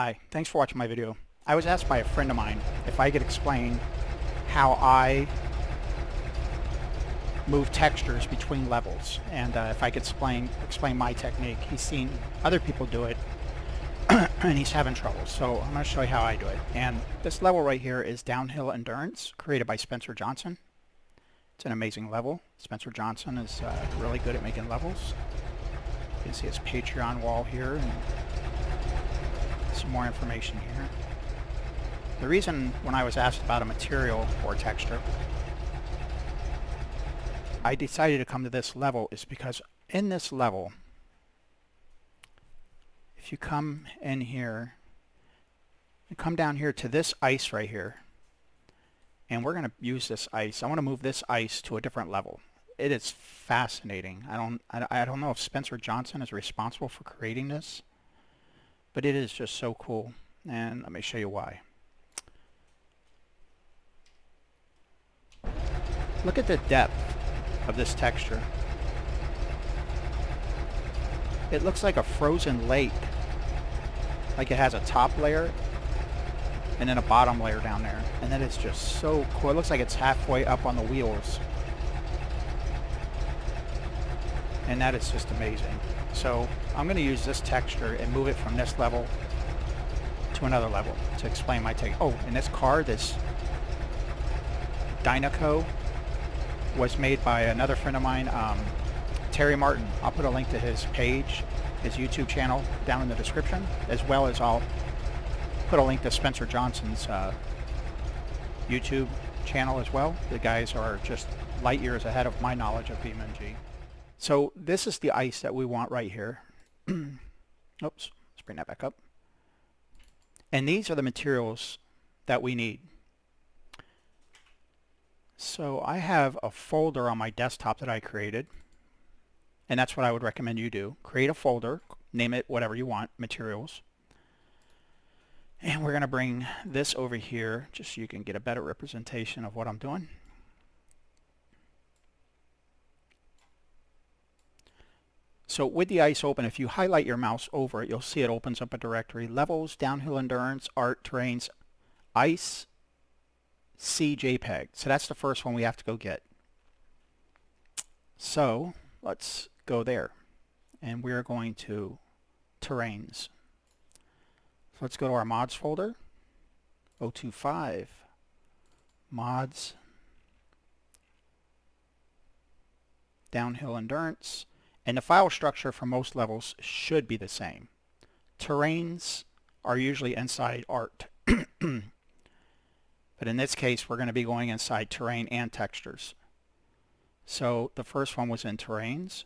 Hi, thanks for watching my video. I was asked by a friend of mine if I could explain how I move textures between levels, and if I could explain my technique. He's seen other people do it and he's having trouble, so I'm going to show you how I do it. And this level right here is Downhill Endurance, created by Spencer Johnson. It's an amazing level. Spencer Johnson is really good at making levels. You can see his Patreon wall here and some more information here. The reason when I was asked about a material or texture, I decided to come to this level is because in this level, if you come in here, you come down here to this ice right here, and we're going to use this ice. I want to move this ice to a different level. It is fascinating. I don't know if Spencer Johnson is responsible for creating this, but it is just so cool, and let me show you why. Look at the depth of this texture. It looks like a frozen lake, like it has a top layer and then a bottom layer down there, and then it's just so cool. It looks like it's halfway up on the wheels, and that is just amazing. So I'm going to use this texture and move it from this level to another level to explain my take. Oh, and this car, this Dynaco, was made by another friend of mine, Terry Martin. I'll put a link to his page, his YouTube channel, down in the description, as well as I'll put a link to Spencer Johnson's YouTube channel as well. The guys are just light years ahead of my knowledge of BeamNG. So this is the ice that we want right here. Oops, let's bring that back up. And these are the materials that we need. So I have a folder on my desktop that I created, and that's what I would recommend you do. Create a folder, name it whatever you want, materials. And we're going to bring this over here just so you can get a better representation of what I'm doing. So with the ice open, if you highlight your mouse over it, you'll see it opens up a directory. Levels, Downhill Endurance, Art, Terrains, Ice, C, JPEG. So that's the first one we have to go get. So let's go there. And we're going to Terrains. So let's go to our mods folder. 025 mods, Downhill Endurance. And the file structure for most levels should be the same. Terrains are usually inside Art. But in this case, we're going to be going inside Terrain and Textures. So the first one was in Terrains.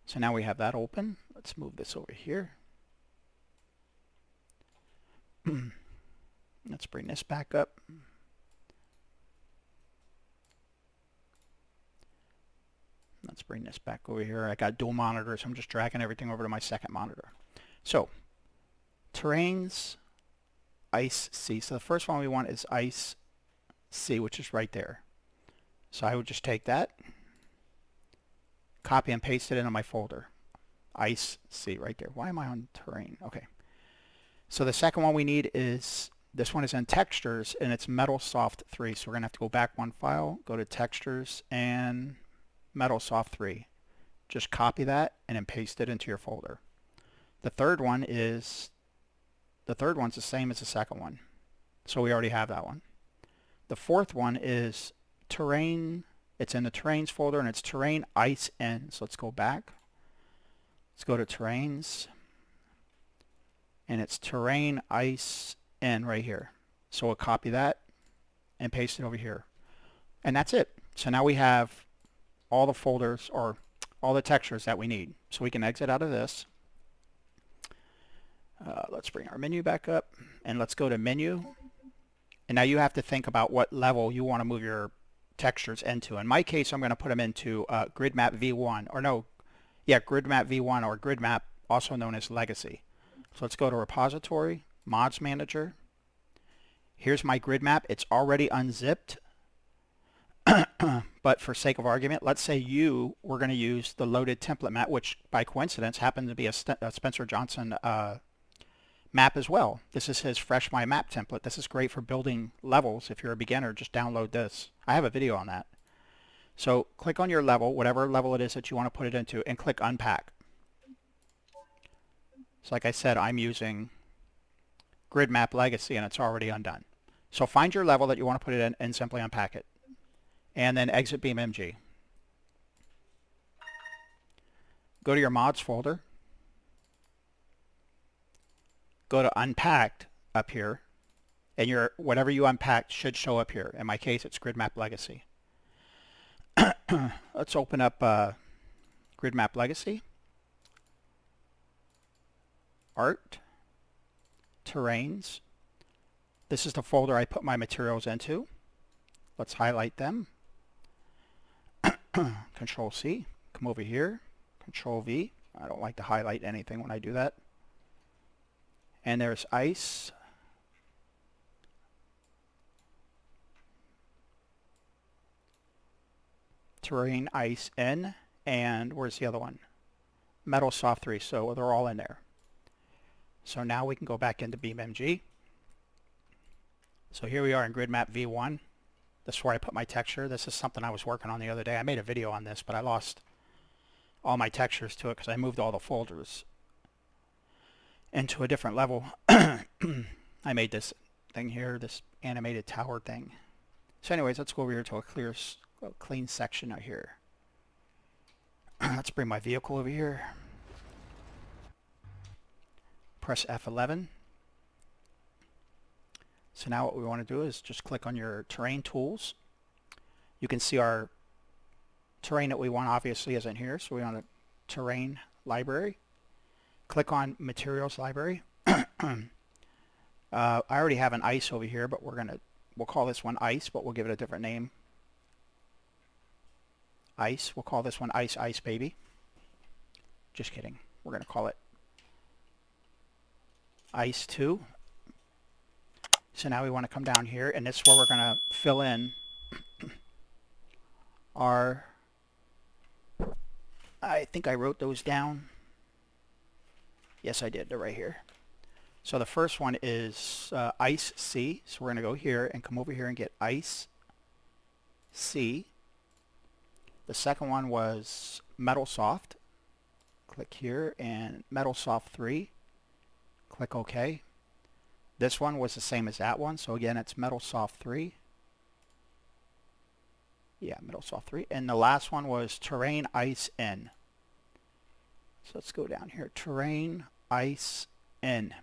So now we have that open. Let's move this over here. Let's bring this back up. Let's bring this back over here. I got dual monitors. I'm just dragging everything over to my second monitor. So, Terrains, Ice C. So the first one we want is Ice C, which is right there. So I would just take that, copy and paste it into my folder. Ice C right there. Why am I on Terrain? Okay. So the second one we need is, this one is in Textures, and it's Metal Soft 3. So we're going to have to go back one file, go to Textures, and Metal Soft 3. Just copy that and then paste it into your folder. The third one is, the third one's the same as the second one. So we already have that one. The fourth one is Terrain. It's in the Terrains folder, and it's Terrain Ice N. So let's go back. Let's go to Terrains. And it's Terrain Ice N right here. So we'll copy that and paste it over here. And that's it. So now we have all the folders, or all the textures that we need. So we can exit out of this. Let's bring our menu back up, and let's go to Menu. And now you have to think about what level you want to move your textures into. In my case, I'm going to put them into Grid Map V1, or no, yeah, Grid Map V1, or Grid Map, also known as Legacy. So let's go to Repository, Mods Manager. Here's my grid map. It's already unzipped. But for sake of argument, let's say you were going to use the loaded template map, which by coincidence happened to be a Spencer Johnson map as well. This is his Fresh My Map template. This is great for building levels. If you're a beginner, just download this. I have a video on that. So click on your level, whatever level it is that you want to put it into, and click Unpack. So like I said, I'm using Grid Map Legacy, and it's already undone. So find your level that you want to put it in and simply unpack it. And then exit BeamNG. Go to your mods folder. Go to Unpacked up here, and your whatever you unpacked should show up here. In my case, it's Grid Map Legacy. Let's open up Grid Map Legacy. Art. Terrains. This is the folder I put my materials into. Let's highlight them. Control C. Come over here. Control V. I don't like to highlight anything when I do that. And there's ice. Terrain, ice, N. And where's the other one? Metal Soft 3. So they're all in there. So now we can go back into BeamNG. So here we are in Grid Map V1. This is where I put my texture. This is something I was working on the other day. I made a video on this, but I lost all my textures to it because I moved all the folders into a different level. I made this thing here, this animated tower thing. So anyways, let's go over here to a clean section out here. Let's bring my vehicle over here. Press F11. So now what we want to do is just click on your terrain tools. You can see our terrain that we want obviously isn't here, so we want a terrain library. Click on materials library. I already have an ice over here, but we'll call this one ice, but we'll give it a different name. Ice. We'll call this one Ice Baby. Just kidding. We're going to call it Ice 2. So now we want to come down here, and this is where we're going to fill in our, I think I wrote those down. Yes, I did. They're right here. So the first one is Ice C. So we're going to go here and come over here and get Ice C. The second one was Metal Soft. Click here, and Metal Soft 3. Click OK. This one was the same as that one. So again, it's Metal Soft 3. Yeah, Metal Soft 3. And the last one was Terrain Ice N. So let's go down here. Terrain Ice N.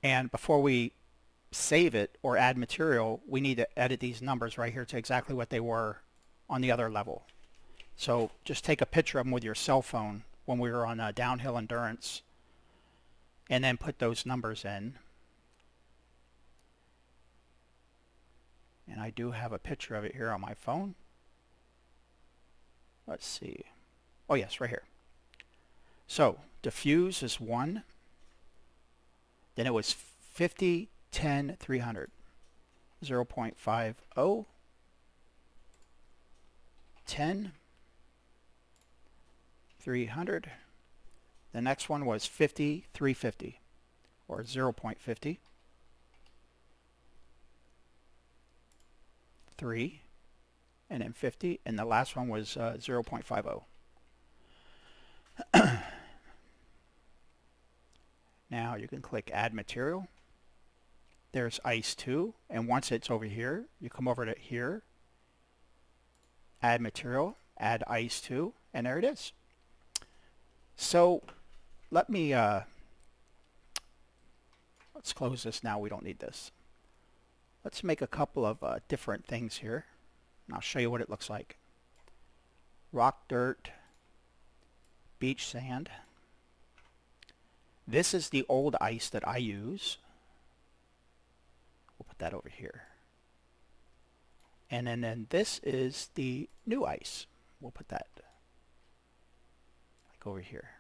And before we save it or add material, we need to edit these numbers right here to exactly what they were on the other level. So just take a picture of them with your cell phone when we were on downhill endurance, and then put those numbers in. And I do have a picture of it here on my phone. Let's see. Oh yes, right here. So diffuse is 1. Then it was 50, 10, 300. 0.50, 10, 300. The next one was 50, 350, or 0.50. 3, and then 50, and the last one was 0.50. Now you can click Add Material. There's Ice 2, and once it's over here, you come over to here, Add Material, Add Ice 2, and there it is. So let me, let's close this now. We don't need this. Let's make a couple of different things here, and I'll show you what it looks like. Rock, dirt, beach sand. This is the old ice that I use. We'll put that over here. And then this is the new ice. We'll put that like over here.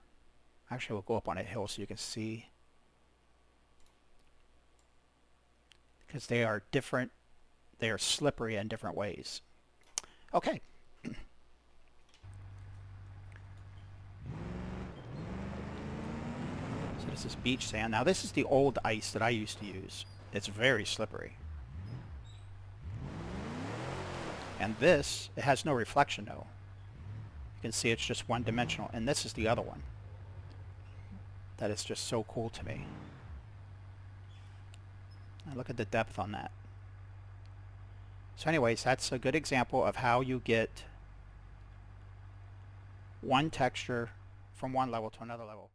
Actually, we'll go up on a hill so you can see, because they are different. They are slippery in different ways. Okay. is beach sand. Now this is the old ice that I used to use. It's very slippery. And this, it has no reflection though. You can see it's just one-dimensional. And this is the other one. That is just so cool to me. And look at the depth on that. So anyways, that's a good example of how you get one texture from one level to another level.